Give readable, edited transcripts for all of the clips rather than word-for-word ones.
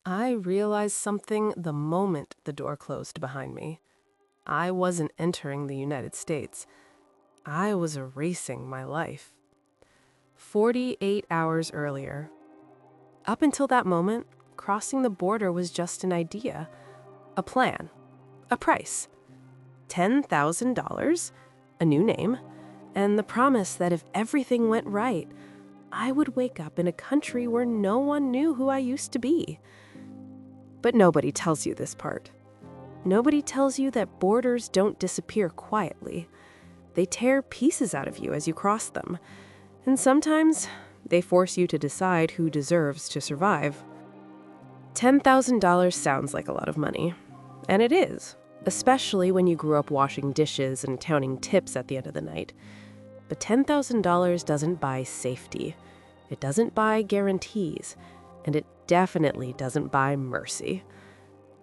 I realized something the moment the door closed behind me. I wasn't entering the United States. I was erasing my life. 48 hours earlier. Up until that moment, crossing the border was just an idea, a plan, a price. $10,000, a new name, and the promise that if everything went right, I would wake up in a country where no one knew who I used to be. But nobody tells you this part. Nobody tells you that borders don't disappear quietly. They tear pieces out of you as you cross them. And sometimes they force you to decide who deserves to survive. $10,000 sounds like a lot of money. And it is, especially when you grew up washing dishes and counting tips at the end of the night. But $10,000 doesn't buy safety. It doesn't buy guarantees. And it definitely doesn't buy mercy.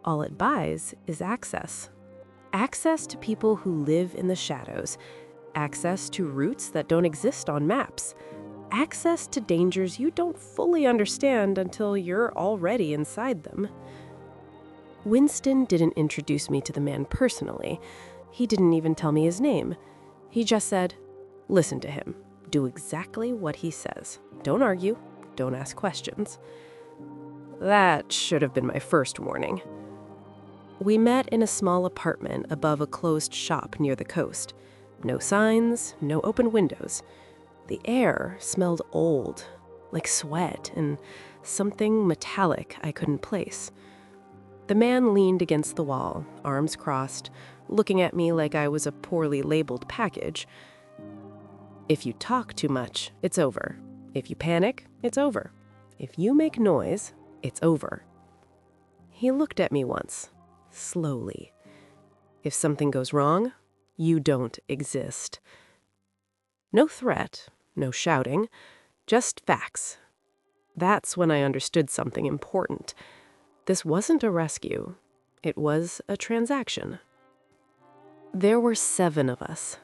All it buys is access. Access to people who live in the shadows. Access to routes that don't exist on maps. Access to dangers you don't fully understand until you're already inside them. Winston didn't introduce me to the man personally. He didn't even tell me his name. He just said, "Listen to him. Do exactly what he says. Don't argue. Don't ask questions." That should have been my first warning. We met in a small apartment above a closed shop near the coast. No signs, no open windows. The air smelled old, like sweat and something metallic I couldn't place. The man leaned against the wall, arms crossed, looking at me like I was a poorly labeled package. If you talk too much, it's over. If you panic, it's over. If you make noise, it's over. He looked at me once, slowly. If something goes wrong, you don't exist. No threat, no shouting, just facts. That's when I understood something important. This wasn't a rescue. It was a transaction. There were 7 of us.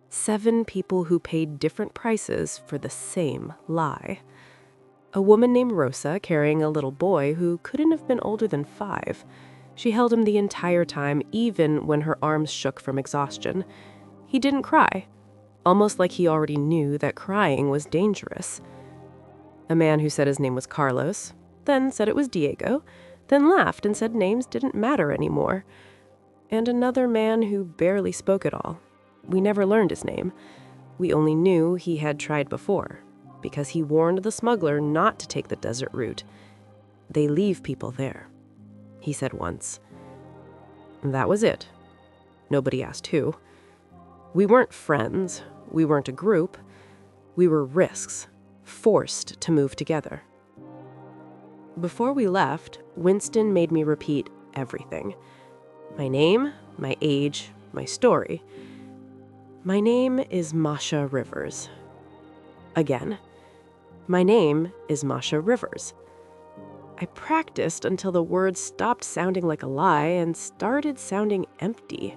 7 people who paid different prices for the same lie. A woman named Rosa carrying a little boy who couldn't have been older than 5. She held him the entire time, even when her arms shook from exhaustion. He didn't cry, almost like he already knew that crying was dangerous. A man who said his name was Carlos, then said it was Diego, then laughed and said names didn't matter anymore. And another man who barely spoke at all. We never learned his name. We only knew he had tried before, because he warned the smuggler not to take the desert route. They leave people there, he said once. That was it. Nobody asked who. We weren't friends. We weren't a group. We were risks, forced to move together. Before we left, Winston made me repeat everything. My name, my age, my story. My name is Masha Rivers. Again. My name is Masha Rivers. I practiced until the words stopped sounding like a lie and started sounding empty.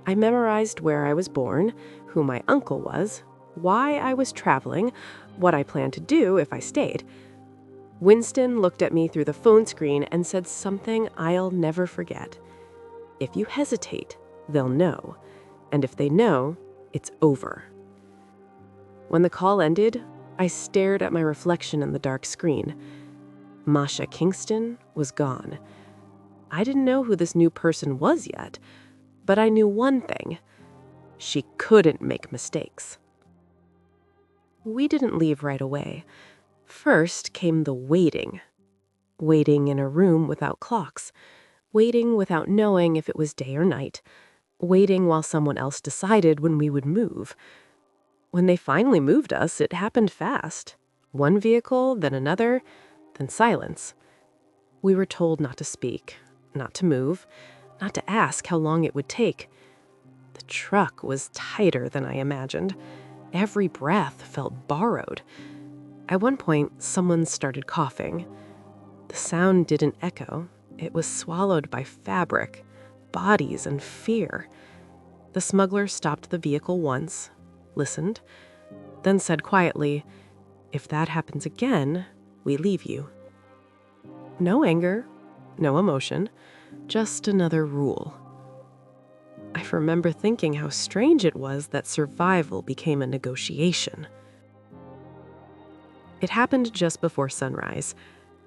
I memorized where I was born, who my uncle was, why I was traveling, what I planned to do if I stayed. Winston looked at me through the phone screen and said something I'll never forget. If you hesitate, they'll know. And if they know, it's over. When the call ended, I stared at my reflection in the dark screen. Masha Kingston was gone. I didn't know who this new person was yet, but I knew one thing. She couldn't make mistakes. We didn't leave right away. First came the waiting. Waiting in a room without clocks. Waiting without knowing if it was day or night. Waiting while someone else decided when we would move. When they finally moved us, it happened fast. One vehicle, then another, then silence. We were told not to speak, not to move, not to ask how long it would take. The truck was tighter than I imagined. Every breath felt borrowed. At one point, someone started coughing. The sound didn't echo. It was swallowed by fabric, bodies, and fear. The smuggler stopped the vehicle once, listened, then said quietly, "If that happens again, we leave you." No anger, no emotion, just another rule. I remember thinking how strange it was that survival became a negotiation. It happened just before sunrise.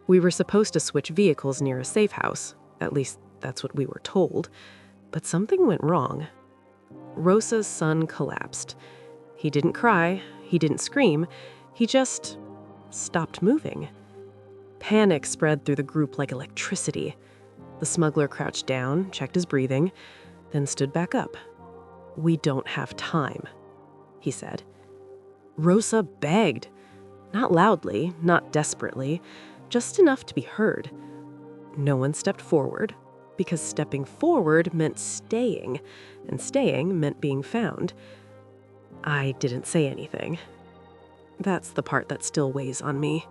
We were supposed to switch vehicles near a safe house. At least that's what we were told. But something went wrong. Rosa's son collapsed. He didn't cry, he didn't scream, he just stopped moving. Panic spread through the group like electricity. The smuggler crouched down, checked his breathing, then stood back up. "We don't have time," he said. Rosa begged. Not loudly, not desperately, just enough to be heard. No one stepped forward, because stepping forward meant staying, and staying meant being found. I didn't say anything. That's the part that still weighs on me.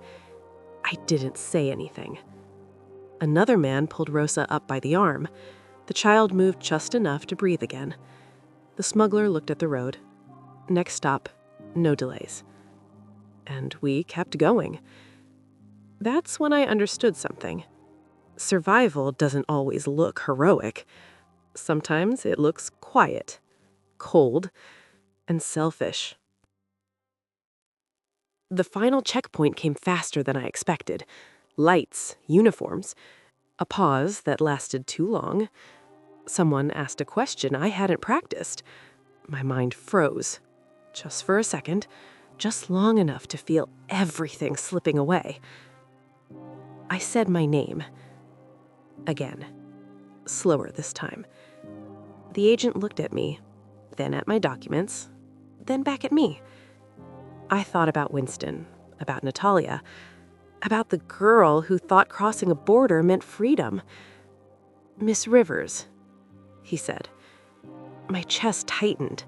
I didn't say anything. Another man pulled Rosa up by the arm. The child moved just enough to breathe again. The smuggler looked at the road. Next stop, no delays. And we kept going. That's when I understood something. Survival doesn't always look heroic. Sometimes it looks quiet, cold, and selfish. The final checkpoint came faster than I expected. Lights, uniforms, a pause that lasted too long. Someone asked a question I hadn't practiced. My mind froze. Just for a second, just long enough to feel everything slipping away. I said my name. Again. Slower this time. The agent looked at me, then at my documents, then back at me. I thought about Winston, about Natalia, about the girl who thought crossing a border meant freedom. "Miss Rivers," he said. My chest tightened.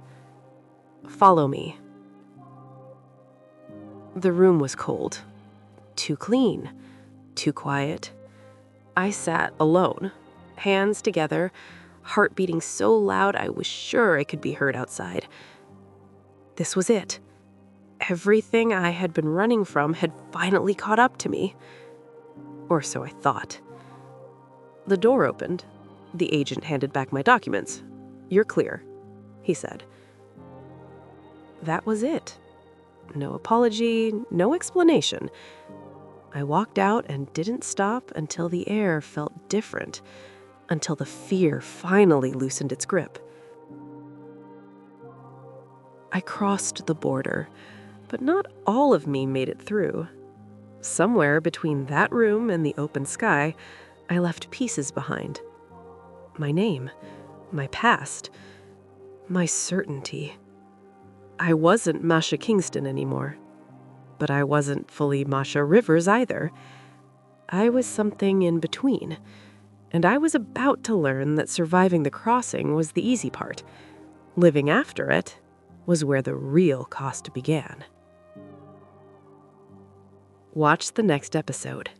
"Follow me." The room was cold. Too clean. Too quiet. I sat alone, hands together, heart beating so loud I was sure it could be heard outside. This was it. Everything I had been running from had finally caught up to me. Or so I thought. The door opened. The agent handed back my documents. "You're clear," he said. That was it. No apology, no explanation. I walked out and didn't stop until the air felt different, until the fear finally loosened its grip. I crossed the border, but not all of me made it through. Somewhere between that room and the open sky, I left pieces behind. My name, my past, my certainty. I wasn't Masha Kingston anymore. But I wasn't fully Masha Rivers either. I was something in between. And I was about to learn that surviving the crossing was the easy part. Living after it was where the real cost began. Watch the next episode.